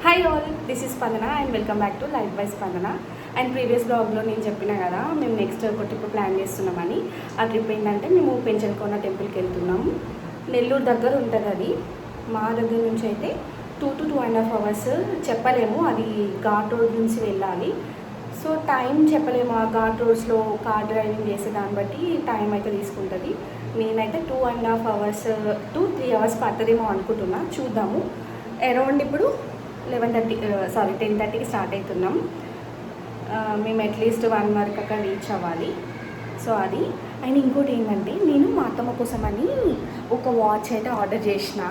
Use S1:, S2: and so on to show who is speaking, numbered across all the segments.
S1: Hi all, this is స్పందన and welcome back to life by స్పందన. And previous బ్లాగ్లో నేను చెప్పిన కదా మేము నెక్స్ట్ ఒక ట్రిప్ ప్లాన్ చేస్తున్నామని. ఆ ట్రిప్ ఏంటంటే మేము పెంచల్కోన టెంపుల్కి వెళ్తున్నాము. నెల్లూరు దగ్గర ఉంటుంది అది. మా దగ్గర నుంచి అయితే 2 to 2.5 hours చెప్పలేము, అది ఘాట్ రోడ్ నుంచి వెళ్ళాలి. సో టైం చెప్పలేము, ఆ ఘాట్ రోడ్స్లో కార్ డ్రైవింగ్ చేసే దాన్ని బట్టి టైం అయితే తీసుకుంటుంది. నేనైతే 2.5 hours to 3 hours పడుతుందేమో అనుకుంటున్నా, చూద్దాము. అరౌండ్ ఇప్పుడు 10:30కి స్టార్ట్ అవుతున్నాం. మేము అట్లీస్ట్ 1 వరకు అక్కడ రీచ్ అవ్వాలి. సో అది. అండ్ ఇంకోటి ఏంటంటే నేను మా అత్తమ్మ కోసమని ఒక వాచ్ అయితే ఆర్డర్ చేసిన.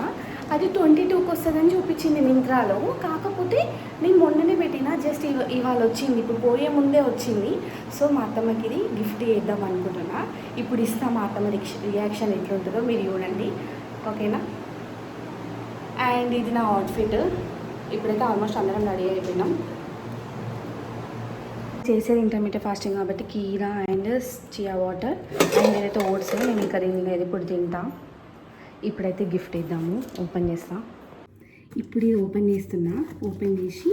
S1: అది 22కి వస్తుందని చూపించింది మింత్రాలో. కాకపోతే నేను మొన్ననే పెట్టిన, జస్ట్ ఇవాళ వచ్చింది, ఇప్పుడు పోయే ముందే వచ్చింది. సో మా అత్తమ్మకి ఇది గిఫ్ట్ చేద్దాం అనుకుంటున్నా. ఇప్పుడు ఇస్తా, మా అత్తమ్మ రియాక్షన్ ఎట్లుంటుందో మీరు చూడండి, ఓకేనా? అండ్ ఇది నా అవుట్ఫిట్. ఇప్పుడైతే ఆల్మోస్ట్ అందరం రెడీ అయిపోయినాం. చేసేది ఇంటర్మీడియట్ ఫాస్టింగ్ కాబట్టి కీరా అండ్ చియా వాటర్ అండ్ ఏదైతే ఓట్స్, నేను ఇంకా దీన్ని ఇప్పుడు తింటా. ఇప్పుడైతే గిఫ్ట్ ఇద్దాము, ఓపెన్ చేస్తా. ఇప్పుడు ఇది ఓపెన్ చేస్తున్నా. ఓపెన్ చేసి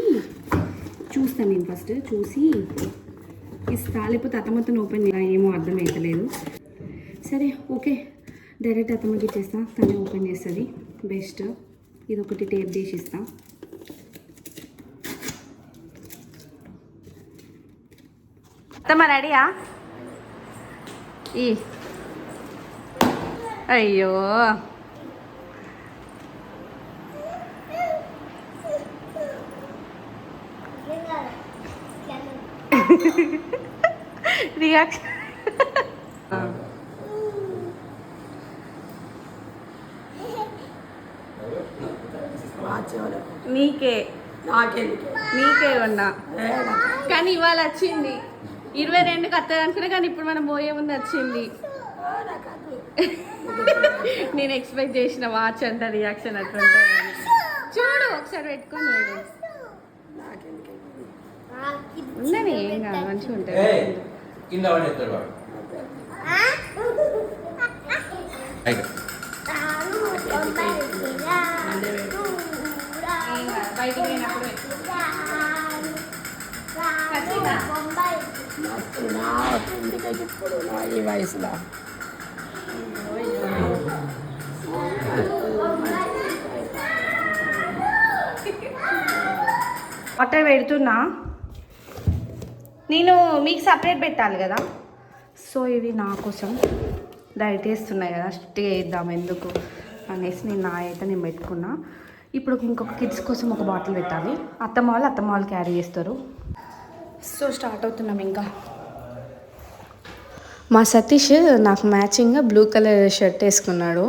S1: చూస్తాను, నేను ఫస్ట్ చూసి ఇస్తా, లేకపోతే అత్తమ్మతో ఓపెన్ చేయాలి, ఏమో అర్థమవుతలేదు. సరే ఓకే, డైరెక్ట్ అత్తమ్మకి ఇచ్చేస్తా, తనే ఓపెన్ చేస్తుంది బెస్ట్. ఇది ఒకటి టేప్ చేసి ఇస్తా. అత్తమ్మ రెడీయా? అయ్యో రియాక్షన్ నీకే ఉన్నా, కానీ ఇవాళ వచ్చింది. 22కి వస్తుంది అనుకున్నా, కానీ ఇప్పుడు మనం పోయే ముందు వచ్చింది. నేను ఎక్స్పెక్ట్ చేసిన వాచ్ అంట రియాక్షన్ అట్లుంటుంది. చూడు ఒకసారి పెట్టుకొని చూడు, ఉన్నది ఏం కాదు, మంచిగా ఉంటుంది. బయటికి పోయినప్పుడు
S2: ఈ వయసులో
S1: వాటర్ పెడుతున్నా నేను, మీకు సపరేట్ పెట్టాలి కదా. సో ఇవి నా కోసం డైట్ చేస్తున్నాయి కదా, స్ట్రిక్ట్గా వేద్దాం ఎందుకు అనేసి నేను నా అయితే నేను పెట్టుకున్నా. ఇప్పుడు ఇంకొక కిడ్స్ కోసం ఒక బాటిల్ పెట్టాలి. అత్తమ్మ వాళ్ళు క్యారీ చేస్తారు. సో స్టార్ట్ అవుతున్నాం. ఇంకా మా సతీష్ నాకు మ్యాచింగ్గా బ్లూ కలర్ షర్ట్ వేసుకున్నాడు.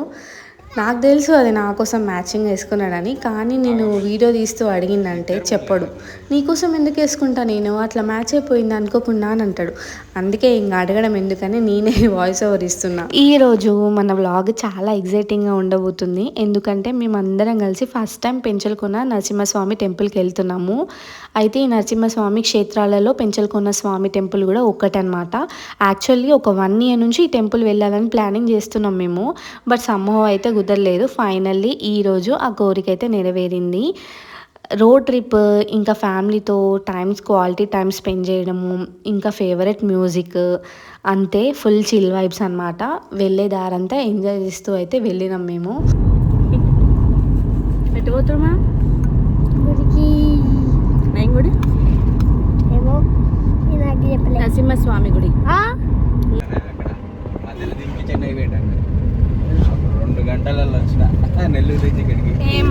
S1: నాకు తెలుసు అది నా కోసం మ్యాచింగ్ వేసుకున్నాడని, కానీ నేను వీడియో తీస్తూ అడిగిందంటే చెప్పడు. నీకోసం ఎందుకు వేసుకుంటా, నేను అట్లా మ్యాచ్ అయిపోయింది అనుకోకుండా అని అంటాడు. అందుకే ఇంకా అడగడం ఎందుకని నేనే వాయిస్ ఓవర్ ఇస్తున్నా. ఈరోజు మన వ్లాగ్ చాలా ఎగ్జైటింగ్గా ఉండబోతుంది. ఎందుకంటే మేమందరం కలిసి ఫస్ట్ టైం పెంచల్కోన నరసింహస్వామి టెంపుల్కి వెళ్తున్నాము. అయితే ఈ నరసింహస్వామి క్షేత్రాలలో పెంచల్కోన స్వామి టెంపుల్ కూడా ఒక్కటనమాట. యాక్చువల్లీ ఒక 1 year నుంచి ఈ టెంపుల్ వెళ్ళాలని ప్లానింగ్ చేస్తున్నాం మేము, బట్ సమ్హౌ అయితే కుదరలేదు. ఫైనల్లీ ఈరోజు ఆ కోరిక అయితే నెరవేరింది. రోడ్ ట్రిప్, ఇంకా ఫ్యామిలీతో క్వాలిటీ టైం స్పెండ్ చేయడము, ఇంకా ఫేవరెట్ మ్యూజిక్, అంతే ఫుల్ చిల్ వైబ్స్ అనమాట. వెళ్ళే దారంతా ఎంజాయ్ చేస్తూ అయితే వెళ్ళినాం మేము. ఎటు పోతున్నా? గుడి నరసింహస్వామి గుడి.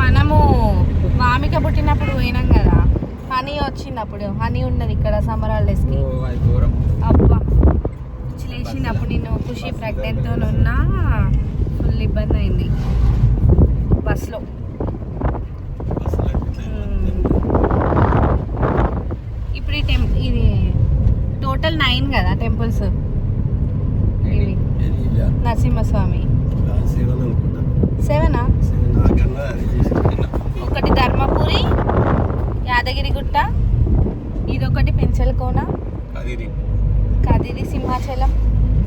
S1: మనము వామిక పుట్టినప్పుడు పోయినాం కదా, హనీ వచ్చింది. అప్పుడు హనీ ఉన్నది ఇక్కడ సమ్మర్ హాలిడేస్కి. అబ్బా లేచింది అప్పుడు. నేను ఖుషి ప్రెగ్నెంట్తో ఉన్నా, ఫుల్ ఇబ్బంది అయింది బస్లో. ఇప్పుడు ఇది టోటల్ 9 కదా టెంపుల్స్. ఇవి నరసింహస్వామి 7. ఒకటి ధర్మపురి, యాదగిరిగుట్ట, ఇదొకటి పెంచల్కోన, కదిరి,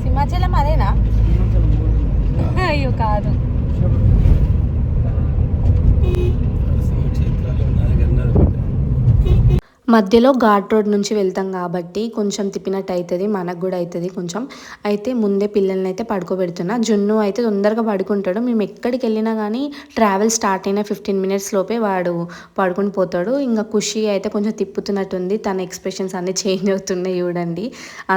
S1: సింహాచలం అదేనా? అయ్యో కాదు. మధ్యలో ఘాట్ రోడ్ నుంచి వెళ్తాం కాబట్టి కొంచెం తిప్పినట్టు అవుతుంది, మనకు కూడా అవుతుంది కొంచెం. అయితే ముందే పిల్లల్ని అయితే పడుకోబెడుతున్నా. జున్ను అయితే తొందరగా పడుకుంటాడు. మేము ఎక్కడికి వెళ్ళినా కానీ ట్రావెల్ స్టార్ట్ అయిన 15 మినిట్స్ లోపే వాడు పడుకొని పోతాడు. ఇంకా ఖుషి అయితే కొంచెం తిప్పుతున్నట్టుంది, తన ఎక్స్ప్రెషన్స్ అన్నీ చేంజ్ అవుతున్నాయి చూడండి.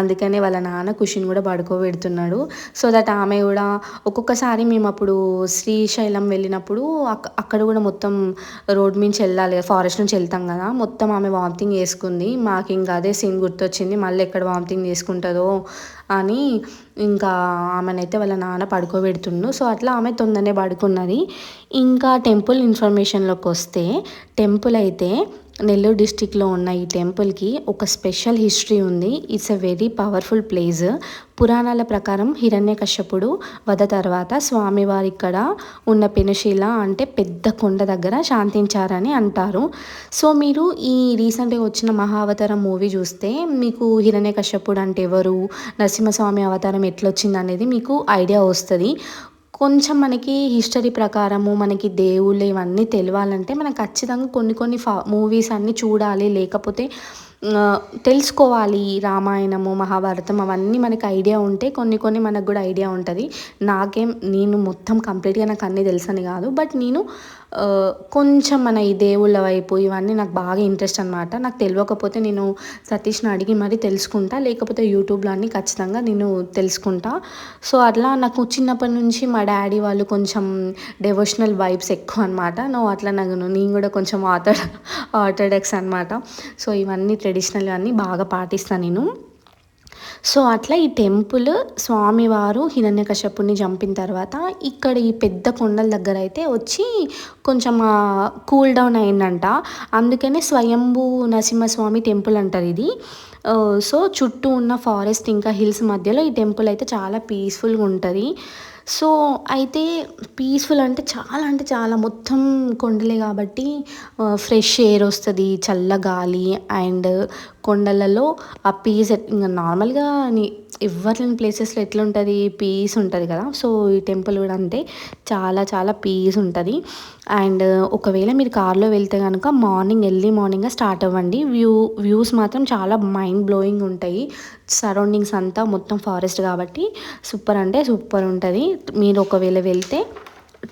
S1: అందుకనే వాళ్ళ నాన్న ఖుషిని కూడా పడుకోబెడుతున్నాడు. సో దట్ ఆమె కూడా ఒక్కొక్కసారి మేము అప్పుడు శ్రీశైలం వెళ్ళినప్పుడు అక్కడ కూడా మొత్తం రోడ్ నుంచి వెళ్ళాలి, ఫారెస్ట్ నుంచి వెళ్తాం కదా, మొత్తం ఆమె వామిటింగ్ చేసుకుంది. మాకు ఇంకా అదే సీన్ గుర్తొచ్చింది, మళ్ళీ ఎక్కడ వామిటింగ్ చేసుకుంటుందో అని. ఇంకా ఆమెనైతే వాళ్ళ నాన్న పడుకోబెడుతుండు. సో అట్లా ఆమె తొందరనే పడుకున్నది. ఇంకా టెంపుల్ ఇన్ఫర్మేషన్లోకి వస్తే, టెంపుల్ అయితే నెల్లూరు డిస్టిక్లో ఉన్న ఈ టెంపుల్కి ఒక స్పెషల్ హిస్టరీ ఉంది. It's a very powerful place. పురాణాల ప్రకారం హిరణ్యకశ్యపుడు వధ తర్వాత స్వామివారి ఇక్కడ ఉన్న పెనుశీల అంటే పెద్ద కొండ దగ్గర శాంతించారని అంటారు. సో మీరు ఈ రీసెంట్గా వచ్చిన మహావతారం మూవీ చూస్తే మీకు హిరణ్యకశ్యపుడు అంటే ఎవరు, నరసింహస్వామి అవతారం ఎట్లొచ్చింది అనేది మీకు ఐడియా వస్తుంది. కొంచెం మనకి హిస్టరీ ప్రకారము మనకి దేవుళ్ళు ఇవన్నీ తెలియాలంటే మనకు ఖచ్చితంగా కొన్ని మూవీస్ అన్నీ చూడాలి, లేకపోతే తెలుసుకోవాలి. రామాయణము, మహాభారతం అవన్నీ మనకి ఐడియా ఉంటే కొన్ని మనకు కూడా ఐడియా ఉంటుంది. నేను మొత్తం కంప్లీట్గా నాకు అన్నీ తెలుసని కాదు, బట్ నేను కొంచెం మన ఈ దేవుళ్ళ వైపు ఇవన్నీ నాకు బాగా ఇంట్రెస్ట్ అనమాట. నాకు తెలియకపోతే నేను సతీష్ని అడిగి మరీ తెలుసుకుంటా, లేకపోతే యూట్యూబ్లో అన్నీ ఖచ్చితంగా నేను తెలుసుకుంటా. సో అట్లా నాకు చిన్నప్పటి నుంచి మా డాడీ వాళ్ళు కొంచెం డెవోషనల్ వైబ్స్ ఎక్కువ అనమాట. అట్లా నేను కూడా కొంచెం ఆర్థోడాక్స్ అనమాట. సో ఇవన్నీ ట్రెడిషనల్ అన్నీ బాగా పాటిస్తాను నేను. సో అట్లా ఈ టెంపుల్ స్వామివారు హిరణ్యకశ్యపుని చంపిన తర్వాత ఇక్కడ ఈ పెద్ద కొండల దగ్గర అయితే వచ్చి కొంచెం కూల్ డౌన్ అయిందంట. అందుకనే స్వయంభూ నరసింహస్వామి టెంపుల్ అంటారు ఇది. సో చుట్టూ ఉన్న ఫారెస్ట్ ఇంకా హిల్స్ మధ్యలో ఈ టెంపుల్ అయితే చాలా పీస్ఫుల్గా ఉంటుంది. సో అయితే పీస్ఫుల్ అంటే చాలా మొత్తం కొండలే కాబట్టి ఫ్రెష్ ఎయిర్ వస్తుంది, చల్ల గాలి. అండ్ కొండలలో ఆ పీస్ ఇంకా నార్మల్గా ఇవ్వలేని ప్లేసెస్లో ఎట్లా ఉంటుంది, పీస్ ఉంటుంది కదా. సో ఈ టెంపుల్ కూడా అంటే చాలా పీస్ ఉంటుంది. అండ్ ఒకవేళ మీరు కార్లో వెళ్తే కనుక ఎర్లీ మార్నింగ్ స్టార్ట్ అవ్వండి. వ్యూస్ మాత్రం చాలా మైండ్ బ్లోయింగ్ ఉంటాయి. సరౌండింగ్స్ అంతా మొత్తం ఫారెస్ట్ కాబట్టి సూపర్ అంటే సూపర్ ఉంటుంది. మీరు ఒకవేళ వెళ్తే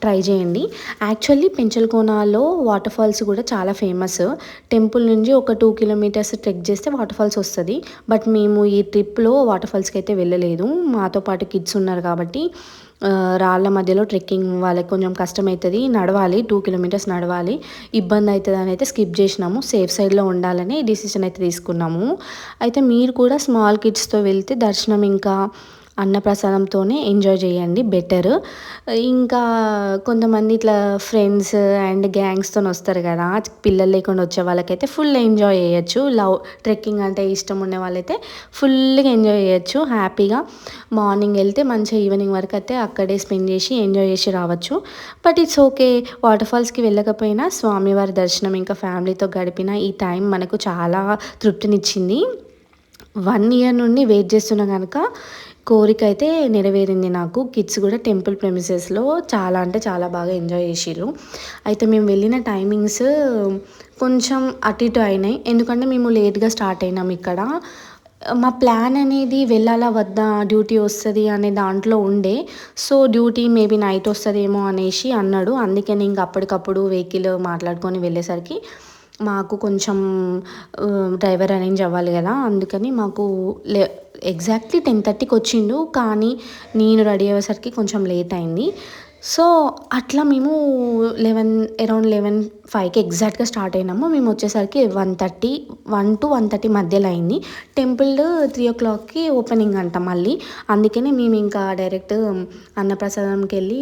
S1: ట్రై చేయండి. యాక్చువల్లీ పెంచలకోనలో వాటర్ ఫాల్స్ కూడా చాలా ఫేమస్. టెంపుల్ నుంచి ఒక 2 కిలోమీటర్స్ ట్రెక్ చేస్తే వాటర్ ఫాల్స్ వస్తుంది. బట్ మేము ఈ ట్రిప్లో వాటర్ ఫాల్స్కి అయితే వెళ్ళలేదు. మాతో పాటు కిడ్స్ ఉన్నారు కాబట్టి రాళ్ళ మధ్యలో ట్రెక్కింగ్ వాళ్ళకి కొంచెం కష్టమవుతుంది, నడవాలి, 2 కిలోమీటర్స్ నడవాలి, ఇబ్బంది అవుతుంది అని అయితే స్కిప్ చేసినాము. సేఫ్ సైడ్లో ఉండాలని డిసిషన్ అయితే తీసుకున్నాము. అయితే మీరు కూడా స్మాల్ కిడ్స్తో వెళ్తే దర్శనం ఇంకా అన్నప్రసాదంతోనే ఎంజాయ్ చేయండి బెటర్. ఇంకా కొంతమంది ఇట్లా ఫ్రెండ్స్ అండ్ గ్యాంగ్స్తో వస్తారు కదా, పిల్లలు లేకుండా వచ్చే వాళ్ళకైతే ఫుల్ ఎంజాయ్ చేయొచ్చు. ట్రెక్కింగ్ అంటే ఇష్టం ఉండే వాళ్ళైతే ఫుల్గా ఎంజాయ్ చేయొచ్చు హ్యాపీగా. మార్నింగ్ వెళ్తే మంచిగా ఈవినింగ్ వరకు అయితే అక్కడే స్పెండ్ చేసి ఎంజాయ్ చేసి రావచ్చు. But it's okay. వాటర్ ఫాల్స్కి వెళ్ళకపోయినా స్వామివారి దర్శనం ఇంకా ఫ్యామిలీతో గడిపిన ఈ టైం మనకు చాలా తృప్తినిచ్చింది. 1 ఇయర్ నుండి వెయిట్ చేస్తున్నా కనుక కోరిక అయితే నెరవేరింది నాకు. కిడ్స్ కూడా టెంపుల్ ప్రెమిసెస్లో చాలా బాగా ఎంజాయ్ చేసిర్రు. అయితే మేము వెళ్ళిన టైమింగ్స్ కొంచెం అటు ఇటు అయినాయి, ఎందుకంటే మేము లేట్గా స్టార్ట్ అయినాం ఇక్కడ. మా ప్లాన్ అనేది వెళ్ళాలా వద్దా, డ్యూటీ వస్తుంది అనే దాంట్లో ఉండే. సో డ్యూటీ మేబీ నైట్ వస్తుందేమో అనేసి అన్నాడు. అందుకని ఇంక అప్పటికప్పుడు వెహికల్ మాట్లాడుకొని వెళ్ళేసరికి మాకు కొంచెం డ్రైవర్ అరేంజ్ అవ్వాలి కదా, అందుకని మాకు ఎగ్జాక్ట్లీ 10:30కి వచ్చిండు, కానీ నేను రెడీ అయ్యేసరికి కొంచెం లేట్ అయింది. సో అట్లా మేము అరౌండ్ 11:05కి ఎగ్జాక్ట్గా స్టార్ట్ అయినాము. మేము వచ్చేసరికి 1 to 1:30 మధ్యలో అయింది. టెంపుల్ 3 o'clockకి ఓపెనింగ్ అంట మళ్ళీ. అందుకని మేము ఇంకా డైరెక్ట్ అన్నప్రసాదంకి వెళ్ళి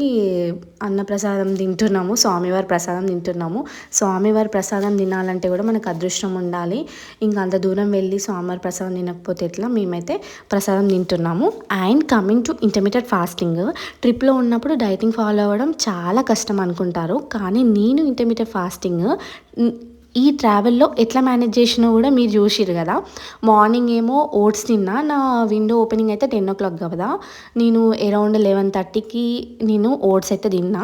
S1: అన్నప్రసాదం తింటున్నాము, స్వామివారి ప్రసాదం తింటున్నాము. స్వామివారి ప్రసాదం తినాలంటే కూడా మనకు అదృష్టం ఉండాలి. ఇంకా అంత దూరం వెళ్ళి స్వామివారి ప్రసాదం తినకపోతే ఎట్లా, మేమైతే ప్రసాదం తింటున్నాము. And coming to intermediate fasting, ట్రిప్లో ఉన్నప్పుడు డైటింగ్ ఫాలో అవ్వడం చాలా కష్టం అనుకుంటారు, కానీ నేను ఇంటర్మీడియట్ ఫాస్టింగ్ ఈ ట్రావెల్లో ఎట్లా మేనేజ్ చేసినా కూడా మీరు చూసిరు కదా. మార్నింగ్ ఏమో ఓట్స్ తిన్నా. నా విండో ఓపెనింగ్ అయితే 10 o'clock కదా. నేను అరౌండ్ 11:30కి నేను ఓట్స్ అయితే తిన్నా.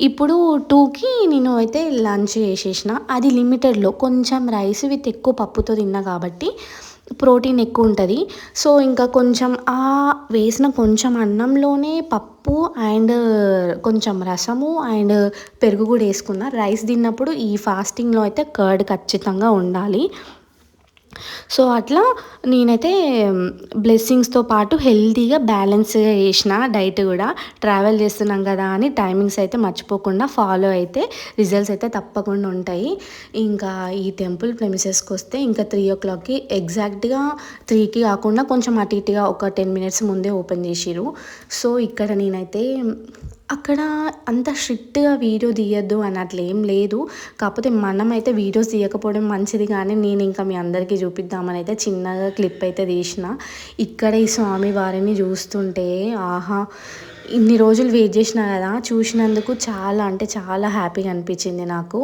S1: ఇప్పుడు 2కి నేను అయితే లంచ్ చేసేసిన. అది లిమిటెడ్లో కొంచెం రైస్ విత్ ఎక్కువ పప్పుతో తిన్నా కాబట్టి ప్రోటీన్ ఎక్కువ ఉంటుంది. సో ఇంకా కొంచెం వేసిన కొంచెం అన్నంలోనే పప్పు అండ్ కొంచెం రసము అండ్ పెరుగు కూడా వేసుకున్నా. రైస్ తిన్నప్పుడు ఈ ఫాస్టింగ్లో అయితే కర్డ్ ఖచ్చితంగా ఉండాలి. సో అట్లా నేనైతే బ్లెస్సింగ్స్తో పాటు హెల్తీగా బ్యాలెన్స్గా చేసిన డైట్ కూడా. ట్రావెల్ చేస్తున్నాం కదా అని టైమింగ్స్ అయితే మర్చిపోకుండా ఫాలో అయితే రిజల్ట్స్ అయితే తప్పకుండా ఉంటాయి. ఇంకా ఈ టెంపుల్ ప్రెమిసెస్కి వస్తే ఇంకా 3 o'clockకి ఎగ్జాక్ట్గా 3కి కాకుండా కొంచెం అటు ఇటుగా ఒక 10 minutes ముందే ఓపెన్ చేసిరు. సో ఇక్కడ నేనైతే అక్కడ అంత స్ట్రిక్ట్గా వీడియో తీయద్దు అని అట్లా ఏం లేదు. కాకపోతే మనమైతే వీడియోస్ తీయకపోవడం మంచిది, కానీ నేను ఇంకా మీ అందరికీ చూపిద్దామని అయితే చిన్నగా క్లిప్ అయితే తీసిన. ఇక్కడ ఈ స్వామి వారిని చూస్తుంటే ఆహా, ఇన్ని రోజులు వెయిట్ చేసిన కదా, చూసినందుకు చాలా అంటే చాలా హ్యాపీగా అనిపించింది నాకు.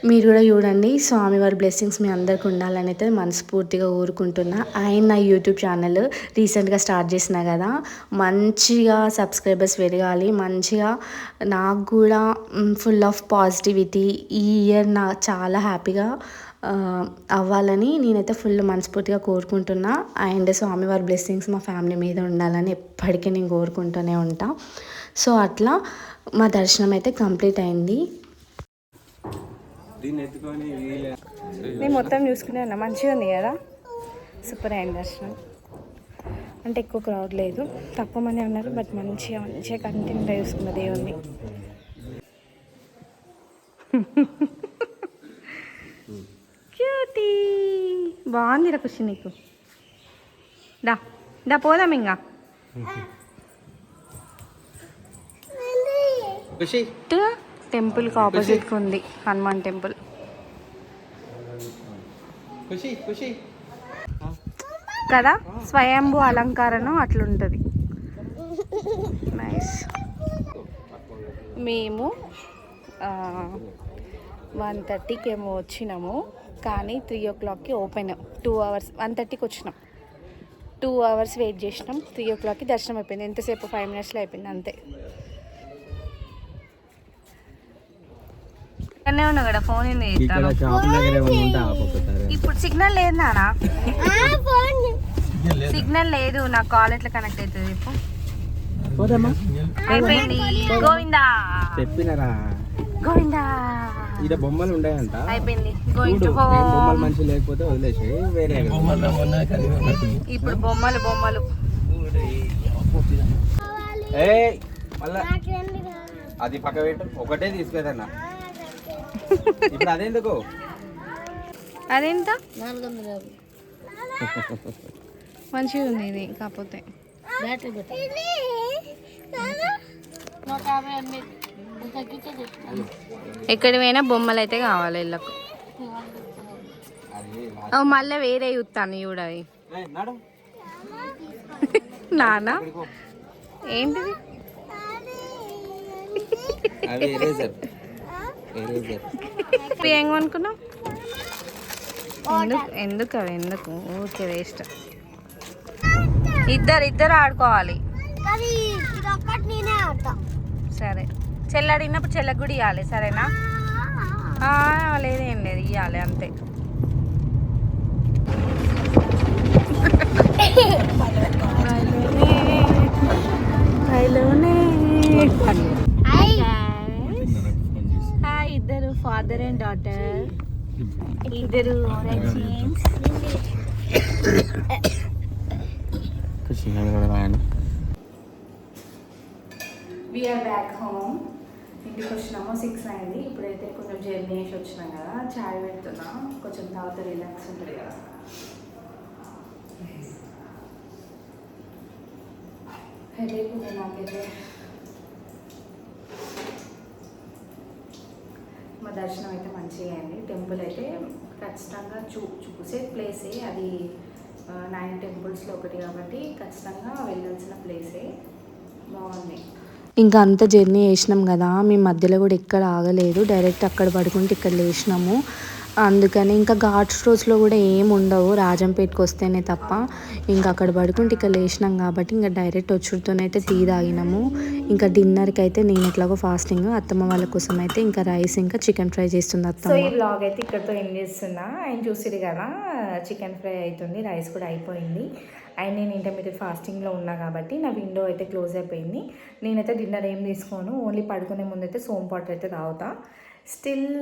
S1: మీరు కూడా చూడండి. స్వామివారి బ్లెస్సింగ్స్ మీ అందరికి ఉండాలని అయితే మనస్ఫూర్తిగా కోరుకుంటున్నా. అండ్ నా యూట్యూబ్ ఛానల్ రీసెంట్గా స్టార్ట్ చేసిన కదా, మంచిగా సబ్స్క్రైబర్స్ పెరగాలి, మంచిగా నాకు కూడా ఫుల్ ఆఫ్ పాజిటివిటీ ఈ ఇయర్ నా చాలా హ్యాపీగా అవ్వాలని నేనైతే ఫుల్ మనస్ఫూర్తిగా కోరుకుంటున్నా. అండ్ స్వామివారి బ్లెస్సింగ్స్ మా ఫ్యామిలీ మీద ఉండాలని ఎప్పటికీ నేను కోరుకుంటూనే ఉంటా. సో అట్లా మా దర్శనం అయితే కంప్లీట్ అయింది. నేను మొత్తం చూసుకునే ఉన్నా, మంచిగా ఉంది కదా, సూపర్ అయింది దర్శనం. అంటే ఎక్కువ క్రౌడ్ లేదు, తక్కువ మంది ఉన్నారు, బట్ మంచిగా కంటిన్యూగా చూసుకున్న దేవుణ్ణి. క్యూటీ బాగుంది రా ఖుషి, నీకు దా దా పోదాం ఇంకా. టెంపుల్కి ఆపోజిట్గా ఉంది హనుమాన్ టెంపుల్. కదా స్వయంభూ అలంకారం అట్లుంటుంది, నైస్. మేము 1:30కి ఏమో వచ్చినాము, కానీ 3 o'clockకి ఓపెన్. 2 hours 1:30కి వచ్చినాం, 2 hours వెయిట్ చేసినాం. 3 o'clockకి దర్శనం అయిపోయింది. ఎంతసేపు 5 minutesలో అయిపోయింది అంతే. ఇక్కడనే ఉన్నా కదా, ఫోన్ ఇప్పుడు సిగ్నల్ లేదు నానా, సిగ్నల్ లేదు. నాకు కాల్ ఎట్లా కనెక్ట్ అవుతుంది ఇప్పుడు? అయిపోయింది. గోవిందా గోవిందా
S2: బొమ్మలు ఉన్నాయంట,
S1: అయిపోయింది. Going to home.
S2: బొమ్మలు మంచి లేకపోతే వదిలేసి వేరే
S1: ఇప్పుడు బొమ్మలు
S2: అది పక్క పెట్టు, ఒకటే తీసుకెదన్నా. ఇప్పుడు అదెందుకు?
S1: అదెంత? 450. మంచిగా ఉంది ఇది, కాకపోతే ఎక్కడి పోయినా బొమ్మలు అయితే కావాలి ఇళ్ళకు. మళ్ళీ వేరే చూస్తాను చూడవి. నానా ఏంటిది? ఏం కొనుక్కున్నావు? ఎందుకు అవి ఎందుకు ఊరికే వేస్ట్. ఇద్దరు ఆడుకోవాలి. సరే, చెల్లి అడిగినప్పుడు చెల్లెకి కూడా ఇవ్వాలి, సరేనా? లేదేం లేదు, ఇవ్వాలి అంతే. ఇద్దరు ఫాదర్ అండ్ డాటర్, ఇద్దరు వీఆర్ బ్యాక్ హోమ్. ఇంటికి వచ్చినాము, 6 అయింది. ఇప్పుడైతే కొంచెం జర్నీ వేసి వచ్చినాం కదా, చాయ్ పెడుతున్నా, కొంచెం తాగితే రిలాక్స్ ఉంటుంది కదా. హెడేక్ ఉంది నాకైతే. మా దర్శనం అయితే మంచిగా అయింది. టెంపుల్ అయితే ఖచ్చితంగా చూసే ప్లేసే అది, 9 temples-లో ఒకటి కాబట్టి ఖచ్చితంగా వెళ్ళాల్సిన ప్లేసే. బాగుంది. ఇంకా అంత జర్నీ చేసినాం కదా, మేము మధ్యలో కూడా ఎక్కడ ఆగలేదు, డైరెక్ట్ అక్కడ పడుకుంటే ఇక్కడ లేచినాము. అందుకని ఇంకా ఘాట్ స్టోర్స్లో కూడా ఏం ఉండవు రాజంపేటకి వస్తేనే తప్ప. ఇంకా అక్కడ పడుకుంటే ఇక లేచినాం కాబట్టి ఇంకా డైరెక్ట్ వచ్చుడుతోనైతే టీ తాగినాము. ఇంకా డిన్నర్కి అయితే నేను ఎట్లాగో ఫాస్టింగ్, అత్తమ్మ వాళ్ళ కోసం అయితే ఇంకా రైస్ ఇంకా చికెన్ ఫ్రై చేస్తుంది
S3: సో
S1: అత్తమ్మ.
S3: ఈ వ్లాగ్ అయితే ఇక్కడితో ఎండ్ చేస్తున్నా. ఆయన చూసిరు కదా చికెన్ ఫ్రై అవుతుంది, రైస్ కూడా అయిపోయింది. అండ్ నేను ఇంటర్మీడియట్ ఫాస్టింగ్లో ఉన్నా కాబట్టి నా విండో అయితే క్లోజ్ అయిపోయింది. నేనైతే డిన్నర్ ఏం తీసుకోను, ఓన్లీ పడుకునే ముందు అయితే సోమ్ వాటర్ అయితే తాగుతా. స్టిల్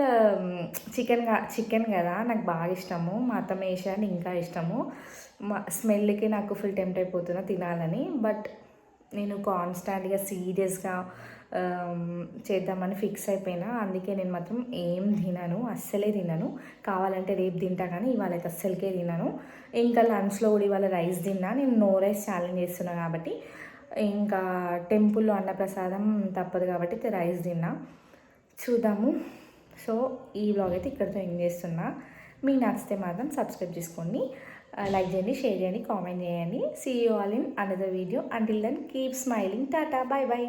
S3: చికెన్ కదా నాకు బాగా ఇష్టము, మా అత్తమ్మ వేసాను ఇంకా ఇష్టము. మా స్మెల్కి నాకు ఫుల్ టెంప్ట్ అయిపోతున్నా తినాలని. బట్ నేను కాన్స్టాంట్గా సీరియస్గా చేద్దామని ఫిక్స్ అయిపోయినా. అందుకే నేను మాత్రం ఏం తినను, అస్సలే తినను. కావాలంటే రేపు తింటా కానీ ఇవాళ అయితే అస్సలకే తినను. ఇంకా లంచ్లో కూడా ఇవాళ రైస్ తిన్నా. నేను నో రైస్ ఛాలెంజ్ చేస్తున్నా కాబట్టి, ఇంకా టెంపుల్లో అన్నప్రసాదం తప్పదు కాబట్టి రైస్ తిన్నా. చూద్దాము. సో ఈ వ్లాగ్ అయితే ఇక్కడితో ఎండ్ చేస్తున్నా. మీకు నచ్చితే మాత్రం సబ్స్క్రైబ్ చేసుకోండి, లైక్ చేయండి, షేర్ చేయండి, కామెంట్ చేయండి. See you all in another video. Until then keep smiling. Tata, bye bye.